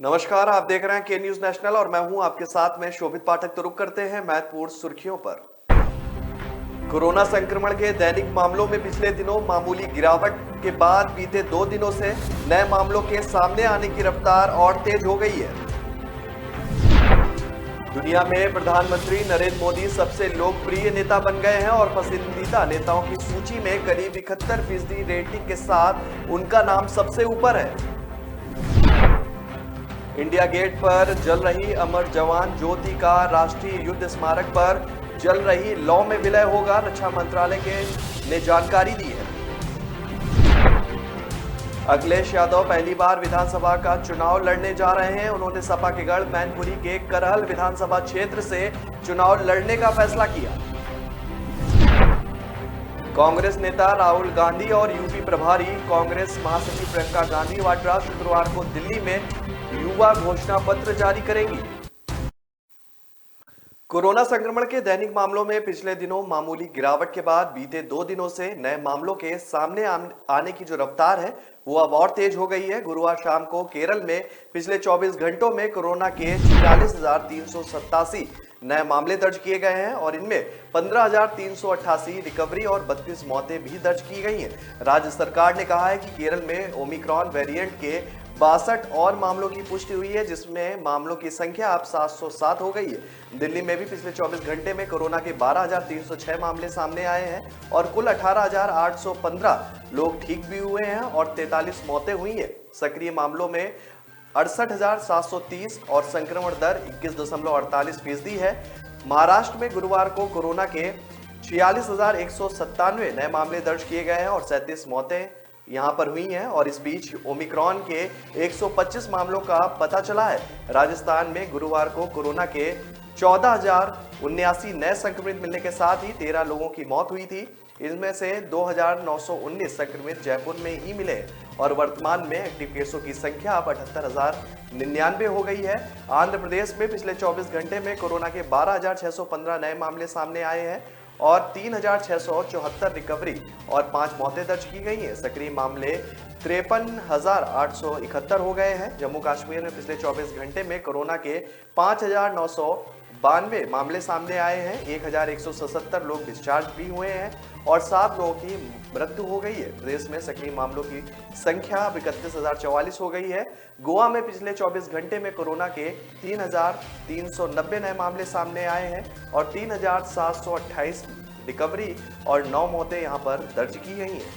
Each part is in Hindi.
नमस्कार, आप देख रहे हैं के न्यूज नेशनल और मैं हूं आपके साथ में शोभित पाठक। तो रुक करते हैं महत्वपूर्ण सुर्खियों पर। कोरोना संक्रमण के दैनिक मामलों में पिछले दिनों मामूली गिरावट के बाद बीते 2 दिनों से नए मामलों के सामने आने की रफ्तार और तेज हो गई है। दुनिया में प्रधानमंत्री नरेंद्र मोदी सबसे लोकप्रिय नेता बन गए हैं और पसंदीदा नेताओं की सूची में करीब 71% रेटिंग के साथ उनका नाम सबसे ऊपर है। इंडिया गेट पर जल रही अमर जवान ज्योति का राष्ट्रीय युद्ध स्मारक पर जल रही लौ में विलय होगा, रक्षा मंत्रालय ने जानकारी दी है। अखिलेश यादव पहली बार विधानसभा का चुनाव लड़ने जा रहे हैं। उन्होंने सपा के गढ़ मैनपुरी के करहल विधानसभा क्षेत्र से चुनाव लड़ने का फैसला किया। कांग्रेस नेता राहुल गांधी और यूपी प्रभारी कांग्रेस महासचिव प्रियंका गांधी वाड्रा शुक्रवार को दिल्ली में युवा घोषणा पत्र जारी करेंगी। कोरोना संक्रमण के दैनिक मामलों में पिछले दिनों मामूली गिरावट के बाद बीते 2 दिनों से नए मामलों के सामने आने की जो रफ्तार है वो अब और तेज हो गई है। गुरुवार शाम को केरल में पिछले 24 घंटों में कोरोना के 46,387 नए मामले दर्ज किए गए हैं और इनमें 15,388 रिकवरी और 32 मौतें भी दर्ज की गई हैं। राज्य सरकार ने कहा है कि केरल में ओमिक्रॉन वेरिएंट के 62 और मामलों की पुष्टि हुई है, जिसमें मामलों की संख्या अब 707 हो गई है। दिल्ली में भी पिछले 24 घंटे में कोरोना के 12,306 मामले सामने आए हैं और कुल 18,815 लोग ठीक भी हुए हैं और 43 मौतें हुई हैं। सक्रिय मामलों में 68,730 और संक्रमण दर 21.48% है। महाराष्ट्र में गुरुवार को कोरोना के 46,197 नए मामले दर्ज किए गए हैं और 37 मौतें यहां पर हुई हैं और इस बीच ओमिक्रॉन के 125 मामलों का पता चला है। राजस्थान में गुरुवार को कोरोना के 14,079 नए संक्रमित मिलने के साथ ही 13 लोगों की मौत हुई थी। इनमें से 2,919 संक्रमित जयपुर में ही मिले और वर्तमान में एक्टिव केसों की संख्या अब 78,099 हो गई है। आंध्र प्रदेश में पिछले 24 घंटे में कोरोना के 12,615 नए मामले सामने आए हैं और 3,674 रिकवरी और 5 मौतें दर्ज की गई हैं। सक्रिय मामले 53,871 हो गए हैं। जम्मू कश्मीर में पिछले 24 घंटे में कोरोना के 5,992 मामले सामने आए हैं। 1,177 लोग डिस्चार्ज भी हुए हैं और 7 लोगों की मृत्यु हो गई है। प्रदेश में सक्रिय मामलों की संख्या 31,044 हो गई है। गोवा में पिछले 24 घंटे में कोरोना के 3,390 नए मामले सामने आए हैं और 3,728 रिकवरी और 9 मौतें यहां पर दर्ज की गई हैं।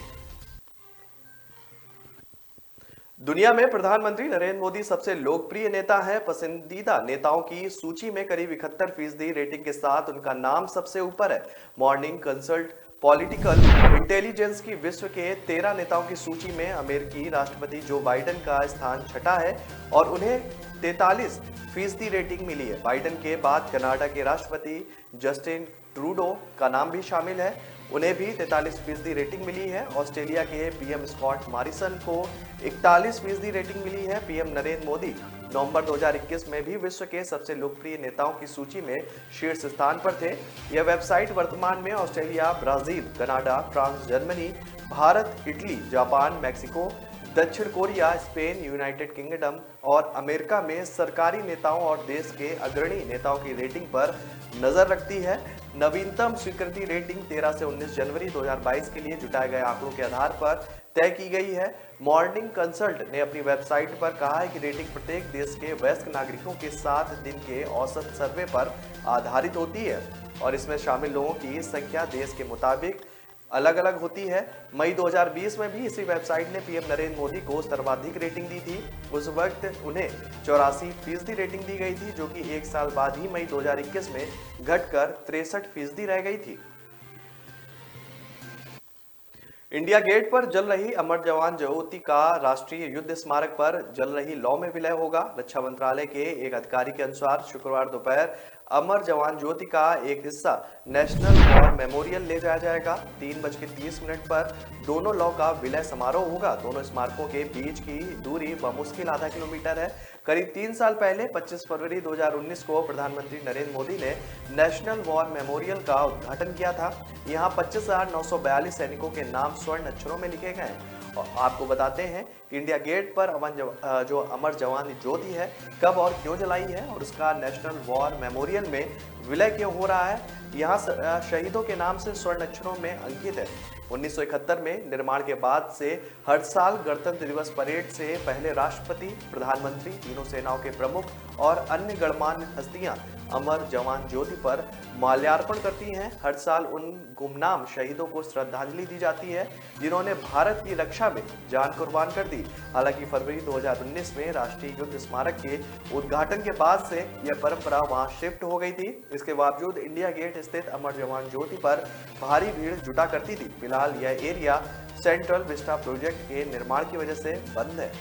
दुनिया में प्रधानमंत्री नरेंद्र मोदी सबसे लोकप्रिय नेता हैं। पसंदीदा नेताओं की सूची में करीब 71% रेटिंग के साथ उनका नाम सबसे ऊपर है। मॉर्निंग कंसल्ट पॉलिटिकल इंटेलिजेंस की विश्व के 13 नेताओं की सूची में अमेरिकी राष्ट्रपति जो बाइडेन का स्थान छठा है और उन्हें 43% रेटिंग मिली है। बाइडेन के बाद कनाडा के राष्ट्रपति जस्टिन ट्रूडो का नाम भी शामिल है, उन्हें भी 43% रेटिंग मिली है। ऑस्ट्रेलिया के पीएम स्कॉट मॉरिसन को 41% रेटिंग मिली है। पीएम नरेंद्र मोदी नवंबर 2021 में भी विश्व के सबसे लोकप्रिय नेताओं की सूची में शीर्ष स्थान पर थे। यह वेबसाइट वर्तमान में Australia, Brazil, Canada, France, Germany, Bharat, Italy, Japan, Mexico, दक्षिण कोरिया, स्पेन, यूनाइटेड किंगडम और अमेरिका में सरकारी नेताओं और देश के अग्रणी नेताओं की रेटिंग पर नजर रखती है। नवीनतम स्वीकृति रेटिंग 13 से 19 जनवरी 2022 के लिए जुटाए गए आंकड़ों के आधार पर तय की गई है। मॉर्निंग कंसल्ट ने अपनी वेबसाइट पर कहा है कि रेटिंग प्रत्येक देश के वयस्क नागरिकों के 7 दिन के औसत सर्वे पर आधारित होती है और इसमें शामिल लोगों की संख्या देश के मुताबिक अलग अलग होती है। मई 2020 में भी इसी वेबसाइट ने पीएम नरेंद्र मोदी को सर्वाधिक रेटिंग दी थी। उस वक्त उन्हें 84% रेटिंग दी गई थी, जो कि 1 साल बाद ही मई 2021 में घटकर 63% रह गई थी। इंडिया गेट पर जल रही अमर जवान ज्योति का राष्ट्रीय युद्ध स्मारक पर जल रही लौ में विलय होगा। रक्षा मंत्रालय के एक अधिकारी के अनुसार शुक्रवार दोपहर अमर जवान ज्योति का एक हिस्सा नेशनल वॉर मेमोरियल ले जाया जाएगा। 3:30 पर दोनों लौ का विलय समारोह होगा। दोनों स्मारकों के बीच की दूरी बमुश्किल आधा किलोमीटर है। करीब 3 साल पहले 25 फरवरी 2019 को प्रधानमंत्री नरेंद्र मोदी ने नेशनल वॉर मेमोरियल का उद्घाटन किया था। यहाँ 25,942 सैनिकों के नाम स्वर्ण अक्षरों में लिखे गए हैं और आपको बताते हैं कि इंडिया गेट पर जो अमर जवान ज्योति है कब और क्यों जलाई है और उसका नेशनल वॉर मेमोरियल में विलय क्यों हो रहा है। यहाँ शहीदों के नाम से स्वर्ण अक्षरों में अंकित है। 1971 में निर्माण के बाद से हर साल गणतंत्र दिवस परेड से पहले राष्ट्रपति, प्रधानमंत्री, तीनों सेनाओं के प्रमुख और अन्य गणमान्य हस्तियां अमर जवान ज्योति पर माल्यार्पण करती हैं। हर साल उन गुमनाम शहीदों को श्रद्धांजलि दी जाती है जिन्होंने भारत की रक्षा में जान कुर्बान कर दी। हालांकि फरवरी 2019 में राष्ट्रीय युद्ध स्मारक के उद्घाटन के बाद से यह परंपरा वहां शिफ्ट हो गई थी। इसके बावजूद इंडिया गेट स्थित अमर जवान ज्योति पर भारी भीड़ जुटा करती थी। फिलहाल यह एरिया सेंट्रल विस्टा प्रोजेक्ट के निर्माण की वजह से बंद है।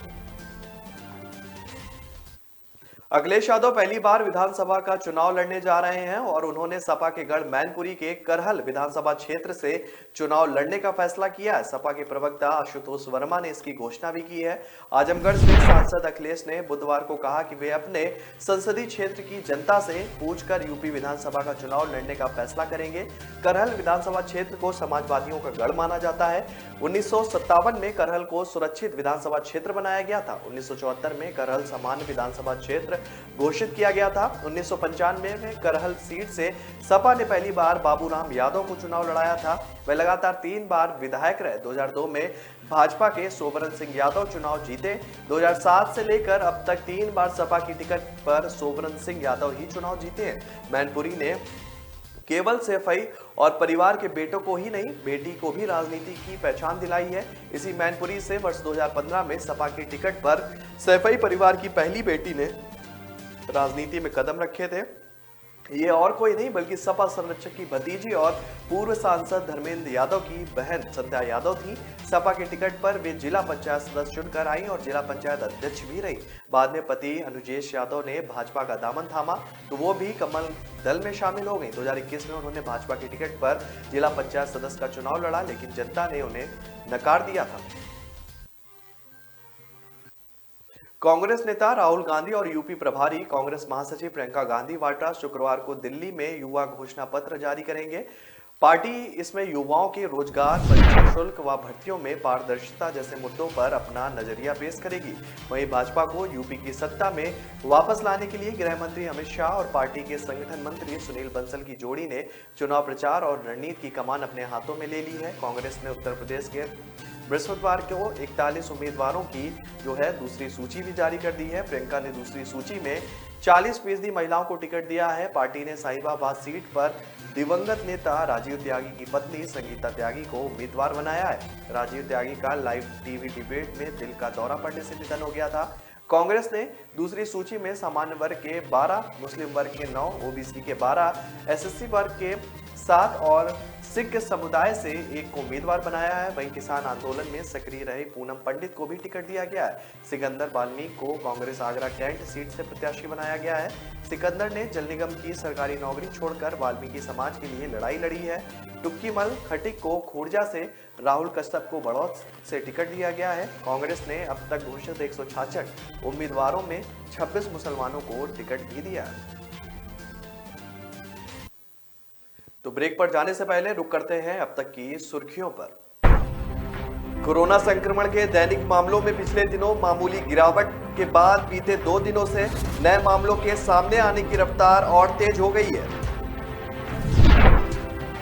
अखिलेश यादव पहली बार विधानसभा का चुनाव लड़ने जा रहे हैं और उन्होंने सपा के गढ़ मैनपुरी के करहल विधानसभा क्षेत्र से चुनाव लड़ने का फैसला किया है। सपा के प्रवक्ता आशुतोष वर्मा ने इसकी घोषणा भी की है। आजमगढ़ से सांसद अखिलेश ने बुधवार को कहा कि वे अपने संसदीय क्षेत्र की जनता से पूछकर यूपी विधानसभा का चुनाव लड़ने का फैसला करेंगे। करहल विधानसभा क्षेत्र को समाजवादियों का गढ़ माना जाता है। 1957 में करहल को सुरक्षित विधानसभा क्षेत्र बनाया गया था। 1974 में करहल सामान्य विधानसभा क्षेत्र घोषित किया गया था। 1995 में करहल सीट से सपा ने पहली बार बाबूराम यादव को चुनाव लड़ाया था। वे लगातार 3 बार विधायक रहे। 2002 में भाजपा के सोबरन सिंह यादव चुनाव जीते। 2007 से लेकर अब तक 3 बार सपा की टिकट पर सोबरन सिंह यादव ही चुनाव जीते हैं। मैनपुरी ने केवल सैफई और परिवार के बेटों को ही नहीं, बेटी को भी राजनीति की पहचान दिलाई है। इसी मैनपुरी से वर्ष 2015 में सपा की टिकट पर सैफई परिवार की पहली बेटी ने राजनीति में कदम रखे थे। ये और कोई नहीं बल्कि सपा संरक्षक की भतीजी और पूर्व सांसद धर्मेंद्र यादव की बहन संध्या यादव थी। सपा के टिकट पर वे जिला पंचायत सदस्य चुनकर आई और जिला पंचायत अध्यक्ष भी रही। बाद में पति अनुजेश यादव ने भाजपा का दामन थामा तो वो भी कमल दल में शामिल हो गई। 2021 में उन्होंने भाजपा की टिकट पर जिला पंचायत सदस्य का चुनाव लड़ा, लेकिन जनता ने उन्हें नकार दिया था। कांग्रेस नेता राहुल गांधी और यूपी प्रभारी कांग्रेस महासचिव प्रियंका गांधी वाड्रा शुक्रवार को दिल्ली में युवा घोषणा पत्र जारी करेंगे। पार्टी इसमें युवाओं के रोजगार, परीक्षा शुल्क व भर्तियों में पारदर्शिता जैसे मुद्दों पर अपना नजरिया पेश करेगी। वहीं भाजपा को यूपी की सत्ता में वापस लाने के लिए गृह मंत्री अमित शाह और पार्टी के संगठन मंत्री सुनील बंसल की जोड़ी ने चुनाव प्रचार और रणनीति की कमान अपने हाथों में ले ली है। कांग्रेस ने उत्तर प्रदेश के बृहस्पतिवार को 41 उम्मीदवारों की जो है दूसरी सूची भी जारी कर दी है। प्रियंका ने दूसरी सूची में 40% महिलाओं को टिकट दिया है। पार्टी ने साहिबाबाद सीट पर दिवंगत नेता राजीव त्यागी की पत्नी संगीता त्यागी को उम्मीदवार बनाया है। राजीव त्यागी का लाइव टीवी डिबेट में दिल का दौरा पड़ने से निधन हो गया था। कांग्रेस ने दूसरी सूची में सामान्य वर्ग के 12, मुस्लिम वर्ग के 9, ओबीसी के 12, एसएससी वर्ग के 7 और सिख समुदाय से एक को उम्मीदवार बनाया है। वहीं किसान आंदोलन में सक्रिय रहे पूनम पंडित को भी टिकट दिया गया है। सिकंदर वाल्मीकि को कांग्रेस आगरा कैंट सीट से प्रत्याशी बनाया गया है। सिकंदर ने जल निगम की सरकारी नौकरी छोड़कर वाल्मीकि समाज के लिए लड़ाई लड़ी है। टुक्कीमल खटिक को खोरजा से, राहुल कश्यप को बड़ौत से टिकट दिया गया है। कांग्रेस ने अब तक घोषित 166 उम्मीदवारों में 26 मुसलमानों को टिकट भी दिया है। तो ब्रेक पर जाने से पहले रुक करते हैं अब तक की सुर्खियों पर। कोरोना संक्रमण के दैनिक मामलों में पिछले दिनों मामूली गिरावट के बाद बीते 2 दिनों से नए मामलों के सामने आने की रफ्तार और तेज हो गई है।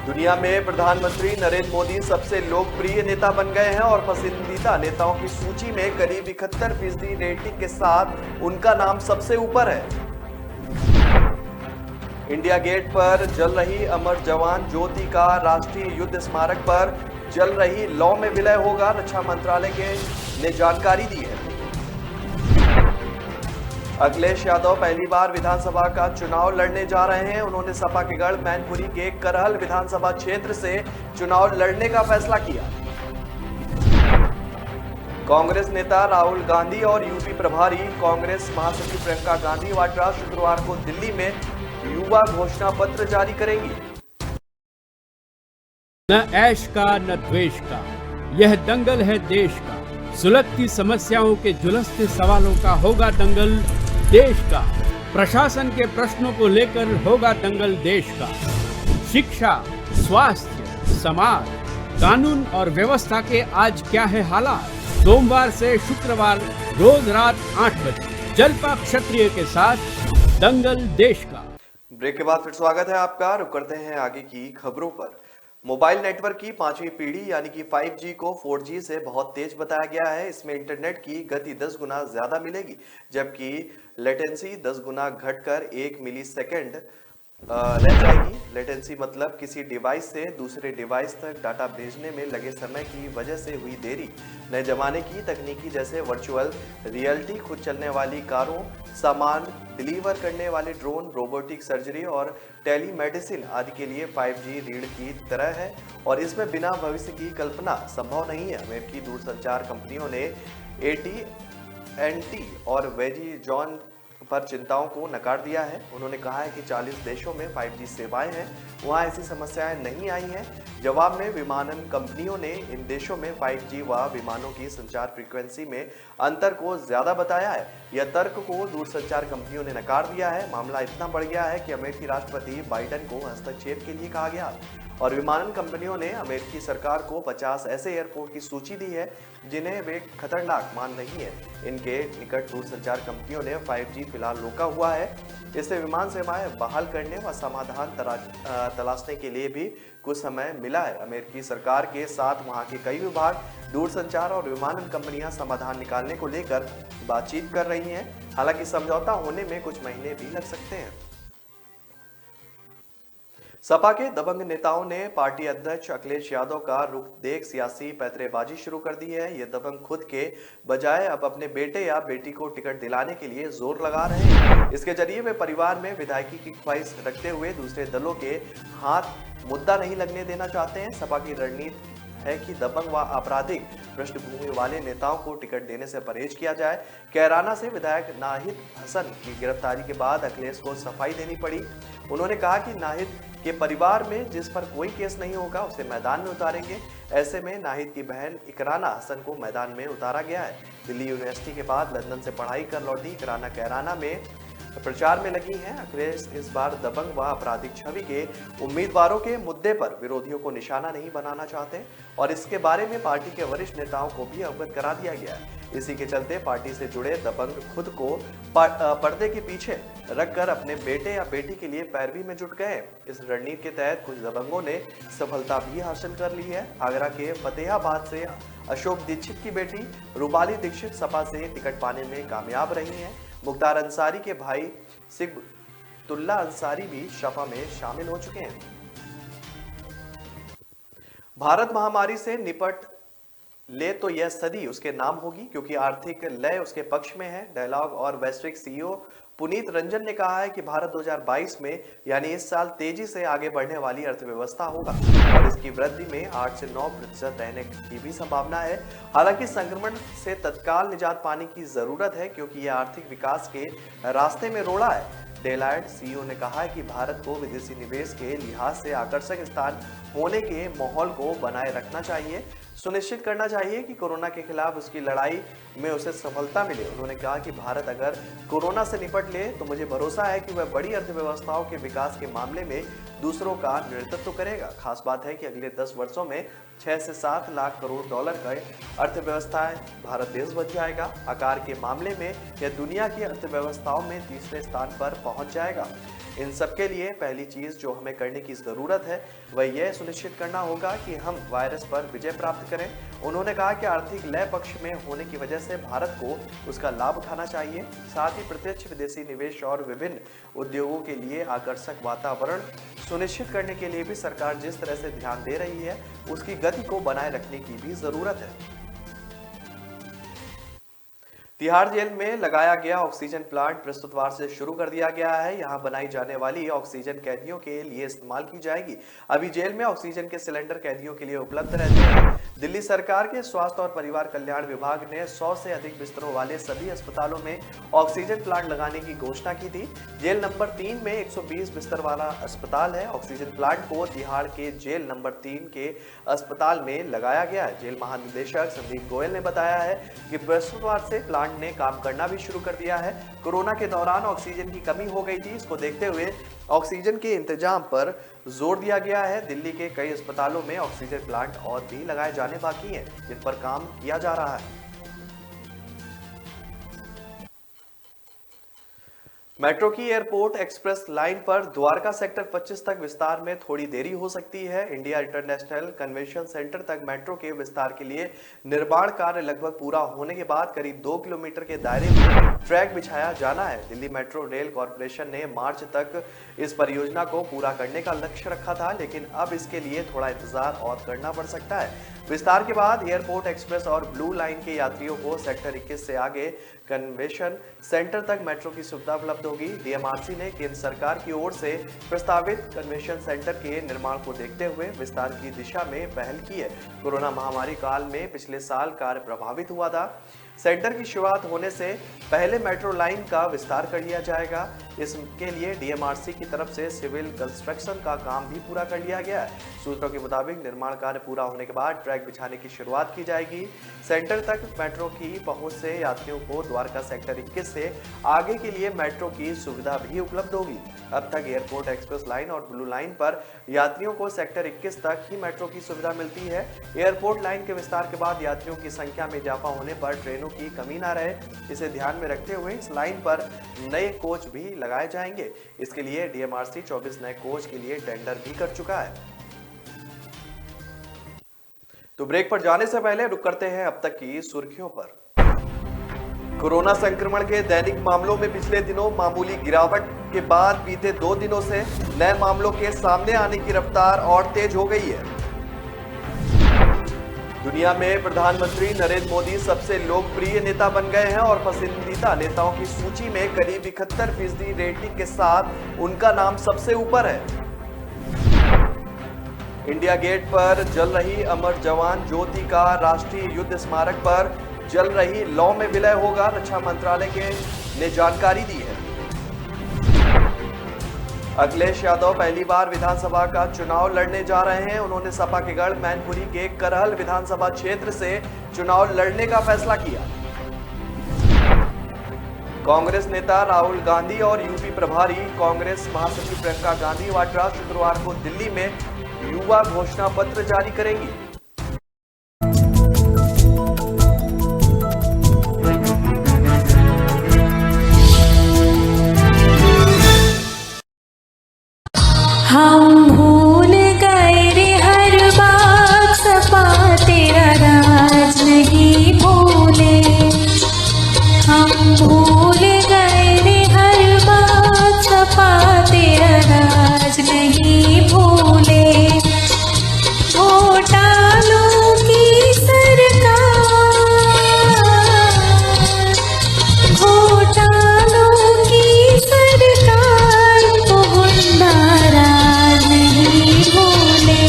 दुनिया में प्रधानमंत्री नरेंद्र मोदी सबसे लोकप्रिय नेता बन गए हैं और पसंदीदा नेताओं की सूची में करीब 71% रेटिंग के साथ उनका नाम सबसे ऊपर है। इंडिया गेट पर जल रही अमर जवान ज्योति का राष्ट्रीय युद्ध स्मारक पर जल रही लौ में विलय होगा, रक्षा मंत्रालय ने जानकारी दी है। अखिलेश यादव पहली बार विधानसभा का चुनाव लड़ने जा रहे हैं। उन्होंने सपा के गढ़ मैनपुरी के करहल विधानसभा क्षेत्र से चुनाव लड़ने का फैसला किया। कांग्रेस नेता राहुल गांधी और यूपी प्रभारी कांग्रेस महासचिव प्रियंका गांधी वाड्रा शुक्रवार को दिल्ली में युवा घोषणा पत्र जारी करेंगी। न ऐश का न द्वेष का, यह दंगल है देश का। सुलगती समस्याओं के जुलसते सवालों का होगा दंगल देश का। प्रशासन के प्रश्नों को लेकर होगा दंगल देश का। शिक्षा, स्वास्थ्य, समाज, कानून और व्यवस्था के आज क्या है हालात, सोमवार से शुक्रवार रोज रात 8 बजे जलपा क्षत्रिय के साथ दंगल देश का। ब्रेक के बाद फिर स्वागत है आपका। रुक करते हैं आगे की खबरों पर। मोबाइल नेटवर्क की 5वीं पीढ़ी यानी कि 5G को 4G से बहुत तेज बताया गया है। इसमें इंटरनेट की गति 10 गुना ज्यादा मिलेगी, जबकि लेटेंसी 10 गुना घटकर 1 मिली सेकेंड रह जाएगी। लेटेंसी मतलब किसी डिवाइस से दूसरे डिवाइस तक डाटा भेजने में लगे समय की वजह से हुई देरी। नए जमाने की तकनीकी जैसे वर्चुअल रियलिटी, खुद चलने वाली कारों, सामान डिलीवर करने वाले ड्रोन, रोबोटिक सर्जरी और टेलीमेडिसिन आदि के लिए 5G रीढ़ की तरह है और इसमें बिना भविष्य की कल्पना संभव नहीं है। अमेरिकी दूरसंचार कंपनियों ने AT&T और वेरिजॉन पर चिंताओं को नकार दिया है। उन्होंने कहा है कि 40 देशों में 5G सेवाएं हैं, वहां ऐसी समस्याएं नहीं आई हैं। जवाब में विमानन कंपनियों ने इन देशों में 5G व विमानों की संचार फ्रीक्वेंसी में अंतर को ज्यादा बताया है। यह तर्क को दूरसंचार कंपनियों ने नकार दिया है। मामला इतना बढ़ गया है कि अमेरिकी राष्ट्रपति बाइडेन को हस्तक्षेप के लिए कहा गया और विमानन कंपनियों ने अमेरिकी सरकार को 50 ऐसे एयरपोर्ट की सूची दी है जिन्हें वे खतरनाक मान रही है। इनके निकट दूरसंचार कंपनियों ने 5G फिलहाल रोका हुआ है। इससे विमान सेवाएं बहाल करने व समाधान तलाशने के लिए भी कुछ समय मिला है। अमेरिकी सरकार के साथ वहां के कई विभाग, दूरसंचार और विमानन कंपनियां समाधान निकालने को लेकर बातचीत कर रही हैं। हालांकि समझौता होने में कुछ महीने भी लग सकते हैं। सपा के दबंग नेताओं ने पार्टी अध्यक्ष अखिलेश यादव का रुख देख सियासी पैंतरेबाजी शुरू कर दी है। ये दबंग खुद के बजाय अब अपने बेटे या बेटी को टिकट दिलाने के लिए जोर लगा रहे हैं। इसके जरिए वे परिवार में विधायकी की ख्वाहिश रखते हुए दूसरे दलों के हाथ मुद्दा नहीं लगने देना चाहते हैं। सपा की रणनीति है कि दबंग व आपराधिक पृष्ठभूमि वाले नेताओं को टिकट देने से परहेज किया जाए। कैराना से विधायक नाहिद हसन की गिरफ्तारी के बाद अखिलेश को सफाई देनी पड़ी। उन्होंने कहा कि नाहिद के परिवार में जिस पर कोई केस नहीं होगा उसे मैदान में उतारेंगे। ऐसे में नाहिद की बहन इकराना हसन को मैदान में उतारा गया है। दिल्ली यूनिवर्सिटी के बाद लंदन से पढ़ाई कर लौटी इकराना कैराना में प्रचार में लगी हैं। अखिलेश इस बार दबंग व आपराधिक छवि के उम्मीदवारों के मुद्दे पर विरोधियों को निशाना नहीं बनाना चाहते और इसके बारे में पार्टी के वरिष्ठ नेताओं को भी अवगत करा दिया गया है। इसी के चलते पार्टी से जुड़े दबंग खुद को पर्दे के पीछे रखकर अपने बेटे या बेटी के लिए पैरवी में जुट गए। इस रणनीति के तहत कुछ दबंगों ने सफलता भी हासिल कर ली है। आगरा के फतेहाबाद से अशोक दीक्षित की बेटी रूपाली दीक्षित सपा से टिकट पाने में कामयाब रही हैं। मुख्तार अंसारी के भाई सिबतुल्ला अंसारी भी सपा में शामिल हो चुके हैं। भारत महामारी से निपट ले तो यह सदी उसके नाम होगी, क्योंकि आर्थिक लय उसके पक्ष में है। डायलॉग और वैश्विक सीईओ पुनीत रंजन ने कहा है कि भारत 2022 में यानी इस साल तेजी से आगे बढ़ने वाली अर्थव्यवस्था होगा और इसकी वृद्धि में 8 से 9% रहने की भी संभावना है। हालांकि संक्रमण से तत्काल निजात पाने की जरूरत है, क्योंकि यह आर्थिक विकास के रास्ते में रोड़ा है। डेलाइट सीईओ ने कहा है कि भारत को विदेशी निवेश के लिहाज से आकर्षक स्थान होने के माहौल को बनाए रखना चाहिए, सुनिश्चित करना चाहिए कि कोरोना के खिलाफ उसकी लड़ाई में उसे सफलता मिले। उन्होंने कहा कि भारत अगर कोरोना से निपट ले तो मुझे भरोसा है कि वह बड़ी अर्थव्यवस्थाओं के विकास के मामले में दूसरों का नेतृत्व करेगा। खास बात है कि अगले 10 वर्षों में 6 से 7 लाख करोड़ डॉलर का अर्थव्यवस्था भारत देश बन जाएगा। आकार के मामले में यह दुनिया की अर्थव्यवस्थाओं में तीसरे स्थान पर पहुंच जाएगा। इन सब के लिए पहली चीज जो हमें करने की जरूरत है वह यह सुनिश्चित करना होगा कि हम वायरस पर विजय प्राप्त करें। उन्होंने कहा कि आर्थिक लय पक्ष में होने की वजह से भारत को उसका लाभ उठाना चाहिए। साथ ही प्रत्यक्ष विदेशी निवेश और विभिन्न उद्योगों के लिए आकर्षक वातावरण सुनिश्चित करने के लिए भी सरकार जिस तरह से ध्यान दे रही है उसकी गति को बनाए रखने की भी जरूरत है। तिहाड़ जेल में लगाया गया ऑक्सीजन प्लांट बृहस्पतिवार से शुरू कर दिया गया है। यहां बनाई जाने वाली ऑक्सीजन कैदियों के लिए इस्तेमाल की जाएगी। अभी जेल में ऑक्सीजन के सिलेंडर कैदियों के लिए उपलब्ध रहते हैं। दिल्ली सरकार के स्वास्थ्य और परिवार कल्याण विभाग ने 100 से अधिक बिस्तरों वाले सभी अस्पतालों में ऑक्सीजन प्लांट लगाने की घोषणा की थी। जेल नंबर 3 में 120 बिस्तर वाला अस्पताल है। ऑक्सीजन प्लांट को तिहाड़ के जेल नंबर 3 के अस्पताल में लगाया गया है। जेल महानिदेशक संदीप गोयल ने बताया है कि बृहस्पतिवार से प्लांट ने काम करना भी शुरू कर दिया है। कोरोना के दौरान ऑक्सीजन की कमी हो गई थी, इसको देखते हुए ऑक्सीजन के इंतजाम पर जोर दिया गया है। दिल्ली के कई अस्पतालों में ऑक्सीजन प्लांट और भी लगाए जाने बाकी हैं, जिन पर काम किया जा रहा है। मेट्रो की एयरपोर्ट एक्सप्रेस लाइन पर द्वारका सेक्टर 25 तक विस्तार में थोड़ी देरी हो सकती है। इंडिया इंटरनेशनल कन्वेंशन सेंटर तक मेट्रो के विस्तार के लिए निर्माण कार्य लगभग पूरा होने के बाद करीब 2 किलोमीटर के दायरे में ट्रैक बिछाया जाना है। दिल्ली मेट्रो रेल कॉरपोरेशन ने मार्च तक इस परियोजना को पूरा करने का लक्ष्य रखा था, लेकिन अब इसके लिए थोड़ा इंतजार और करना पड़ सकता है। विस्तार के बाद एयरपोर्ट एक्सप्रेस और ब्लू लाइन के यात्रियों को सेक्टर 21 से आगे कन्वेंशन सेंटर तक मेट्रो की सुविधा उपलब्ध होगी। डीएमआरसी ने केंद्र सरकार की ओर से प्रस्तावित कन्वेंशन सेंटर के निर्माण को देखते हुए विस्तार की दिशा में पहल की है। कोरोना महामारी काल में पिछले साल कार्य प्रभावित हुआ था। सेंटर की शुरुआत होने से पहले मेट्रो लाइन का विस्तार कर लिया जाएगा। इसके लिए डीएमआरसी की तरफ से सिविल कंस्ट्रक्शन का काम भी पूरा कर लिया गया है। सूत्रों के मुताबिक निर्माण कार्य पूरा होने के बाद ट्रैक बिछाने की शुरुआत की जाएगी। सेंटर तक मेट्रो की पहुंच से यात्रियों को द्वारका सेक्टर 21 से आगे के लिए मेट्रो की सुविधा भी उपलब्ध होगी। अब तक एयरपोर्ट एक्सप्रेस लाइन और ब्लू लाइन पर यात्रियों को सेक्टर 21 तक ही मेट्रो की सुविधा मिलती है। एयरपोर्ट लाइन के विस्तार के बाद यात्रियों की संख्या में इजाफा होने पर ट्रेनों की कमी ना रहे, इसे ध्यान में रखते हुए इस लाइन पर नए कोच भी लगाए जाएंगे। इसके लिए डीएमआरसी 24 नए कोच के लिए टेंडर भी कर चुका है। तो ब्रेक पर जाने से पहले रुक करते हैं अब तक की सुर्खियों पर। कोरोना संक्रमण के दैनिक मामलों में पिछले दिनों मामूली गिरावट के बाद बीते 2 दिनों से नए मामलों के सामने आने की रफ्तार और तेज हो गई है। दुनिया में प्रधानमंत्री नरेंद्र मोदी सबसे लोकप्रिय नेता बन गए हैं और पसंदीदा नेताओं की सूची में करीब 71% रेटिंग के साथ उनका नाम सबसे ऊपर है। इंडिया गेट पर जल रही अमर जवान ज्योति का राष्ट्रीय युद्ध स्मारक पर जल रही लौ में विलय होगा, रक्षा मंत्रालय ने जानकारी दी है। अखिलेश यादव पहली बार विधानसभा का चुनाव लड़ने जा रहे हैं। उन्होंने सपा के गढ़ मैनपुरी के करहल विधानसभा क्षेत्र से चुनाव लड़ने का फैसला किया। कांग्रेस नेता राहुल गांधी और यूपी प्रभारी कांग्रेस महासचिव प्रियंका गांधी वाड्रा शुक्रवार को दिल्ली में युवा घोषणा पत्र जारी करेंगी। हम भूल गए रे हर बात, सपा तेरा राज नहीं भूले। हम भूल गए रे हर बात, सपा तेरा राज नहीं भूले। घोटालों की सरकार, घोटालों की सरकार को गुंडा राज नहीं भूले।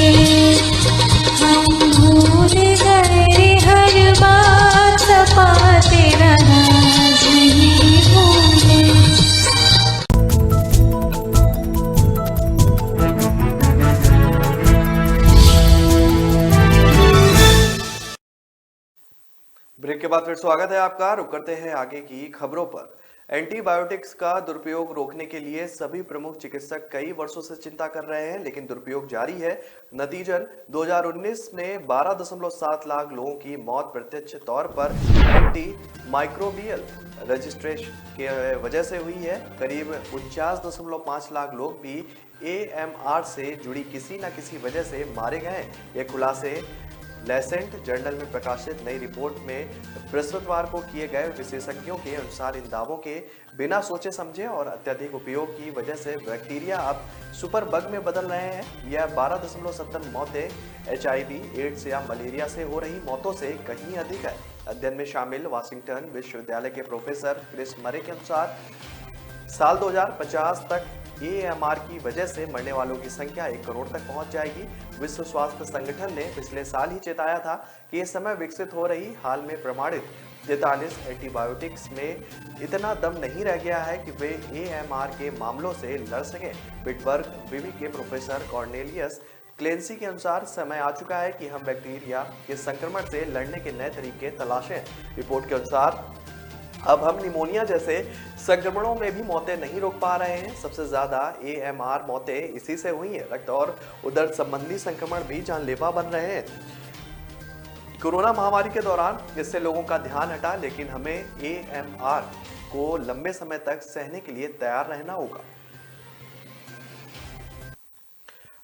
हम भूल गए रे हर बात, सपा तेरा राज नहीं भूले। ब्रेक के बाद फिर स्वागत है आपका। रुक करते हैं आगे की खबरों पर। एंटीबायोटिक्स का दुरुपयोग रोकने के लिए सभी प्रमुख चिकित्सक कई वर्षों से चिंता कर रहे हैं, लेकिन दुरुपयोग जारी है। नतीजन 2019 में 12.7 लाख लोगों की मौत प्रत्यक्ष तौर पर एंटी माइक्रोबियल रजिस्ट्रेशन के वजह से हुई है। करीब 49.5 लाख लोग भी AMR से जुड़ी किसी न किसी वजह से मारे गए। ये खुलासे लेसेंट जर्नल में प्रकाशित नई रिपोर्ट में बृहस्पतिवार को किए गए। विशेषज्ञों के अनुसार इन दावों के बिना सोचे समझे और अत्यधिक उपयोग की वजह से बैक्टीरिया अब सुपर बग में बदल रहे हैं। यह 12.7 मौतें HIV, एड्स या मलेरिया से हो रही मौतों से कहीं अधिक है। अध्ययन में शामिल वाशिंगटन विश्वविद्यालय के प्रोफेसर क्रिस मरे के अनुसार साल 2050 तक AMR की वजह से मरने वालों की संख्या 1 करोड़ तक पहुंच जाएगी। विश्व स्वास्थ्य संगठन ने पिछले साल ही चेताया था कि इस समय विकसित हो रही हाल में प्रमाणित 43 एंटीबायोटिक्स में इतना दम नहीं रह गया है कि वे AMR के मामलों से लड़ सकें। पिट्सबर्ग विवि के प्रोफेसर कॉर्नेलियस क्लेंसी के अनुसार समय आ चुका है कि हम बैक्टीरिया के संक्रमण से लड़ने के नए तरीके तलाशें। रिपोर्ट के अनुसार अब हम निमोनिया जैसे संक्रमणों में भी मौतें नहीं रोक पा रहे हैं। सबसे ज्यादा AMR मौतें इसी से हुई हैं। रक्त और उदर संबंधी संक्रमण भी जानलेवा बन रहे हैं। कोरोना महामारी के दौरान इससे लोगों का ध्यान हटा, लेकिन हमें AMR को लंबे समय तक सहने के लिए तैयार रहना होगा।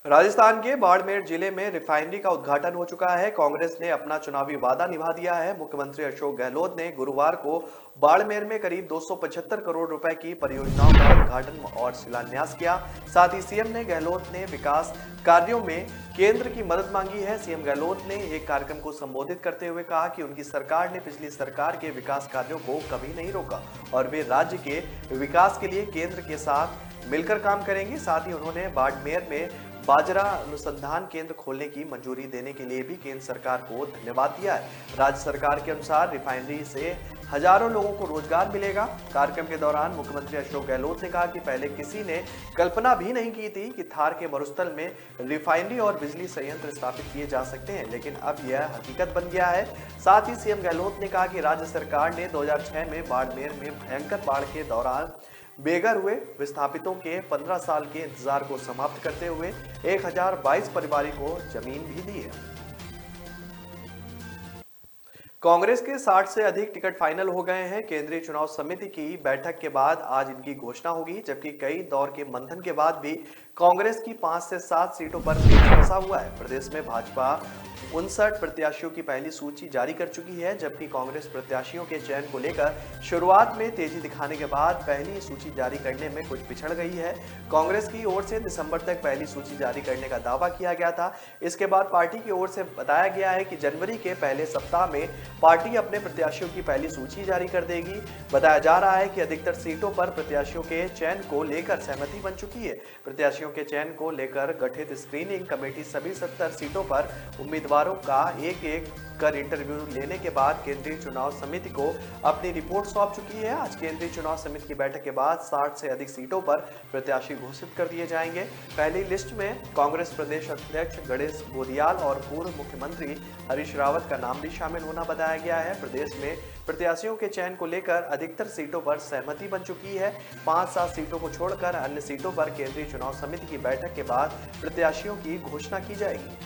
राजस्थान के बाड़मेर जिले में रिफाइनरी का उद्घाटन हो चुका है। कांग्रेस ने अपना चुनावी वादा निभा दिया है। मुख्यमंत्री अशोक गहलोत ने गुरुवार को बाड़मेर में करीब 275 करोड़ रुपए की परियोजनाओं का उद्घाटन और शिलान्यास किया। साथ ही सीएम ने गहलोत ने विकास कार्यों में केंद्र की मदद मांगी है। सीएम गहलोत ने एक कार्यक्रम को संबोधित करते हुए कहा कि उनकी सरकार ने पिछली सरकार के विकास कार्यों को कभी नहीं रोका और वे राज्य के विकास के लिए केंद्र के साथ मिलकर काम करेंगे। साथ ही उन्होंने बाड़मेर में बाजरा अनुसंधान केंद्र खोलने की मंजूरी देने के लिए भी केंद्र सरकार को धन्यवाद दिया है। राज्य सरकार के अनुसार रिफाइनरी से हजारों लोगों को रोजगार मिलेगा। कार्यक्रम के दौरान मुख्यमंत्री अशोक गहलोत ने कहा कि पहले किसी ने कल्पना भी नहीं की थी कि थार के मरुस्थल में रिफाइनरी और बिजली संयंत्र स्थापित किए जा सकते हैं, लेकिन अब यह हकीकत बन गया है। साथ ही सीएम गहलोत ने कहा कि राज्य सरकार ने 2006 में बाड़मेर में भयंकर बाढ़ के दौरान बेघर हुए विस्थापितों के 15 साल के इंतजार को समाप्त करते हुए 1022 परिवारों को जमीन भी दी है। कांग्रेस के 60 से अधिक टिकट फाइनल हो गए हैं। केंद्रीय चुनाव समिति की बैठक के बाद आज इनकी घोषणा होगी, जबकि कई दौर के मंथन के बाद भी कांग्रेस की 5 से 7 सीटों पर पेच फंसा हुआ है। प्रदेश में भाजपा 59 प्रत्याशियों की पहली सूची जारी कर चुकी है, जबकि कांग्रेस प्रत्याशियों के चयन को लेकर शुरुआत में तेजी दिखाने के बाद पहली सूची जारी करने में कुछ पिछड़ गई है। कांग्रेस की ओर से दिसंबर तक पहली सूची जारी करने का दावा किया गया था। इसके बाद पार्टी की ओर से बताया गया है कि जनवरी के पहले सप्ताह में पार्टी अपने प्रत्याशियों की पहली सूची जारी कर देगी। बताया जा रहा है कि अधिकतर सीटों पर प्रत्याशियों के चयन को लेकर सहमति बन चुकी है। प्रत्याशियों के चयन को लेकर गठित स्क्रीनिंग कमेटी सभी 70 सीटों पर उम्मीदवारों का एक एक कर इंटरव्यू लेने के बाद केंद्रीय चुनाव समिति को अपनी रिपोर्ट सौंप चुकी है। आज केंद्रीय चुनाव समिति की बैठक के बाद 60 से अधिक सीटों पर प्रत्याशी घोषित कर दिए जाएंगे। पहली लिस्ट में कांग्रेस प्रदेश अध्यक्ष गणेश गोदियाल और पूर्व मुख्यमंत्री हरीश रावत का नाम भी शामिल होना बताया गया है। प्रदेश में प्रत्याशियों के चयन को लेकर अधिकतर सीटों पर सहमति बन चुकी है। 5-7 सीटों को छोड़कर अन्य सीटों पर केंद्रीय चुनाव समिति की बैठक के बाद प्रत्याशियों की घोषणा की जाएगी।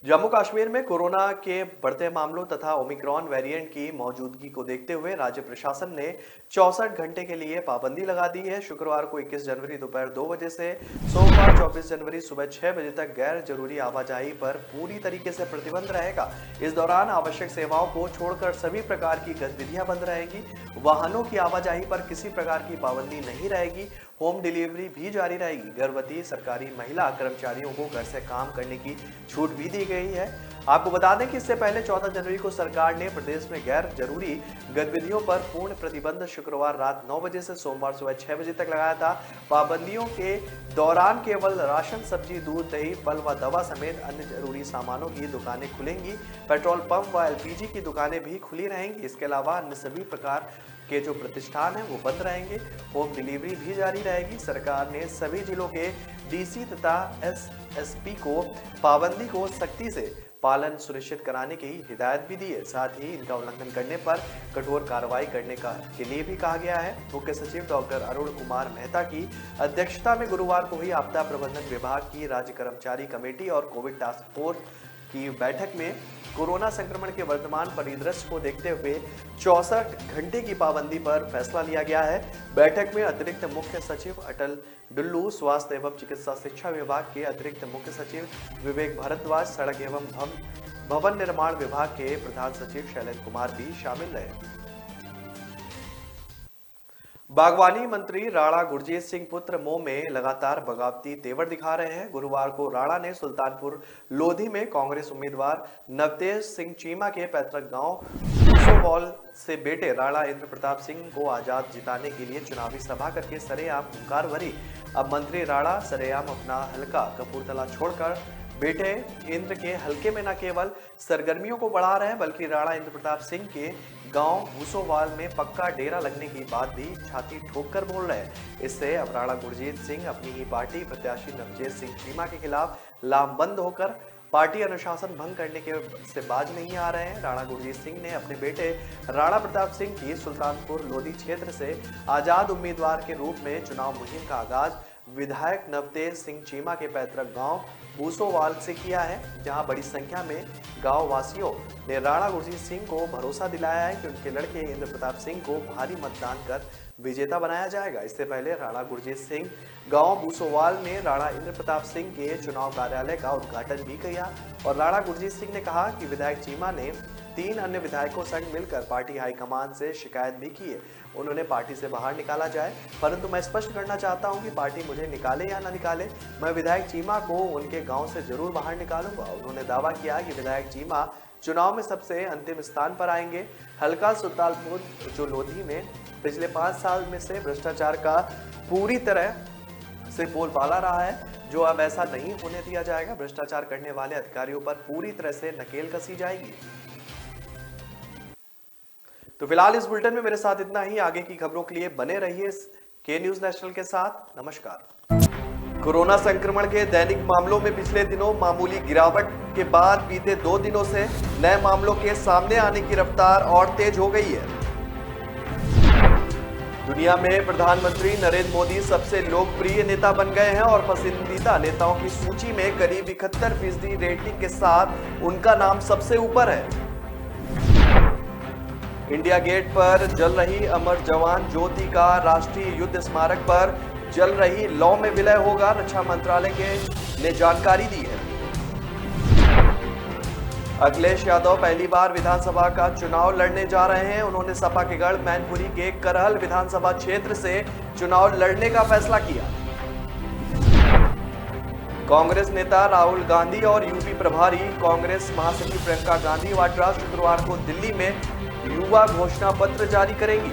जम्मू कश्मीर में कोरोना के बढ़ते मामलों तथा ओमिक्रॉन वेरिएंट की मौजूदगी को देखते हुए राज्य प्रशासन ने 64 घंटे के लिए पाबंदी लगा दी है। शुक्रवार को 21 जनवरी दोपहर 2 बजे से सोमवार 24 जनवरी सुबह 6 बजे तक गैर जरूरी आवाजाही पर पूरी तरीके से प्रतिबंध रहेगा। इस दौरान आवश्यक सेवाओं को छोड़कर सभी प्रकार की गतिविधियां बंद रहेगी। वाहनों की आवाजाही पर किसी प्रकार की पाबंदी नहीं रहेगी। होम डिलीवरी भी जारी रहेगी। गर्भवती सरकारी महिला कर्मचारियों को घर से काम करने की छूट भी दी गई है। आपको बता दें कि इससे पहले 14 जनवरी को सरकार ने प्रदेश में गैर जरूरी गतिविधियों पर पूर्ण प्रतिबंध शुक्रवार रात 9 बजे से सोमवार सुबह 6 बजे तक लगाया था। पाबंदियों के दौरान केवल राशन, सब्जी, दूध, दही, फल व दवा समेत अन्य जरूरी सामानों की दुकानें खुलेंगी। पेट्रोल पंप व एलपीजी की दुकानें भी खुली रहेंगी। इसके अलावा अन्य सभी प्रकार के जो प्रतिष्ठान हैं वो बंद रहेंगे। होम डिलीवरी भी जारी रहेगी। सरकार ने सभी जिलों के डीसी तथा एसएसपी को पाबंदी को सख्ती से पालन सुनिश्चित कराने की हिदायत भी दी है। साथ ही इनका उल्लंघन करने पर कठोर कार्रवाई करने के लिए भी कहा गया है। मुख्य सचिव डॉक्टर अरुण कुमार मेहता की अध्यक्षता में गुरुवार को हुई आपदा प्रबंधन विभाग की राज्य कर्मचारी कमेटी और कोविड टास्क फोर्स की बैठक में कोरोना संक्रमण के वर्तमान परिदृश्य को देखते हुए 64 घंटे की पाबंदी पर फैसला लिया गया है। बैठक में अतिरिक्त मुख्य सचिव अटल डुल्लू, स्वास्थ्य एवं चिकित्सा शिक्षा विभाग के अतिरिक्त मुख्य सचिव विवेक भारद्वाज, सड़क एवं भवन निर्माण विभाग के प्रधान सचिव शैलेंद्र कुमार भी शामिल रहे। बागवानी मंत्री राणा गुरजीत सिंह पुत्र मो में लगातार बगावती तेवर दिखा रहे हैं। गुरुवार को राणा ने सुल्तानपुर लोधी में कांग्रेस उम्मीदवार नवतेज सिंह चीमा के पैतृक गांव उसोवाल से बेटे राणा इंद्र प्रताप सिंह को आजाद जिताने के लिए चुनावी सभा करके सरेआम हुंकार भरी। अब मंत्री राणा सरेआम अपना हलका कपूरथला छोड़कर बेटे इंद्र के हलके में न केवल सरगर्मियों को बढ़ा रहे हैं, बल्कि राणा इंद्र प्रताप सिंह के गांव भूसोवाल में पक्का डेरा लगने की बात भी छाती ठोक कर बोल रहे हैं। इससे अब राणा गुरजीत सिंह अपनी ही पार्टी प्रत्याशी नवतेज सिंह चीमा के खिलाफ लामबंद होकर पार्टी अनुशासन भंग करने के से बाज नहीं आ रहे हैं। राणा गुरजीत सिंह ने अपने बेटे राणा प्रताप सिंह की सुल्तानपुर लोधी क्षेत्र से आजाद उम्मीदवार के रूप में चुनाव मुहिम का आगाज विधायक नवतेज सिंह चीमा के पैतृक गांव बूसोवाल से किया है, जहां बड़ी संख्या में गांव वासियों ने राणा गुरजीत सिंह को भरोसा दिलाया है कि उनके लड़के इंद्र प्रताप सिंह को भारी मतदान कर विजेता बनाया जाएगा। इससे पहले राणा गुरजीत सिंह गांव बूसोवाल में राणा इंद्र प्रताप सिंह के चुनाव कार्यालय का उद्घाटन भी किया और राणा गुरजीत सिंह ने कहा कि विधायक चीमा ने 3 अन्य विधायकों संग मिलकर पार्टी हाईकमान से शिकायत भी की है, उन्होंने पार्टी से बाहर निकाला जाए, परंतु मैं स्पष्ट करना चाहता हूं कि पार्टी मुझे निकाले या ना निकाले, मैं विधायक चीमा को उनके गांव से जरूर बाहर निकालूंगा। उन्होंने दावा किया कि विधायक चीमा चुनाव में सबसे अंतिम स्थान पर आएंगे। हल्का सुल्तानपुर जो लोधी में पिछले 5 साल में से भ्रष्टाचार का पूरी तरह से बोलबाला रहा है, जो अब ऐसा नहीं होने दिया जाएगा। भ्रष्टाचार करने वाले अधिकारियों पर पूरी तरह से नकेल कसी जाएगी। तो फिलहाल इस बुलेटिन में मेरे साथ इतना ही। आगे की खबरों के लिए बने रहिए के न्यूज नेशनल के साथ। नमस्कार। कोरोना संक्रमण के दैनिक मामलों में पिछले दिनों मामूली गिरावट के बाद बीते 2 दिनों से नए मामलों के सामने आने की रफ्तार और तेज हो गई है। दुनिया में प्रधानमंत्री नरेंद्र मोदी सबसे लोकप्रिय नेता बन गए हैं और पसंदीदा नेताओं की सूची में करीब 71% रेटिंग के साथ उनका नाम सबसे ऊपर है। इंडिया गेट पर जल रही अमर जवान ज्योति का राष्ट्रीय युद्ध स्मारक पर जल रही लौ में विलय होगा, रक्षा मंत्रालय ने जानकारी दी है। अखिलेश यादव पहली बार विधानसभा का चुनाव लड़ने जा रहे हैं। उन्होंने सपा के गढ़ मैनपुरी के करहल विधानसभा क्षेत्र से चुनाव लड़ने का फैसला किया। कांग्रेस नेता राहुल गांधी और यूपी प्रभारी कांग्रेस महासचिव प्रियंका गांधी वाड्रा शुक्रवार को दिल्ली में युवा घोषणा पत्र जारी करेंगी।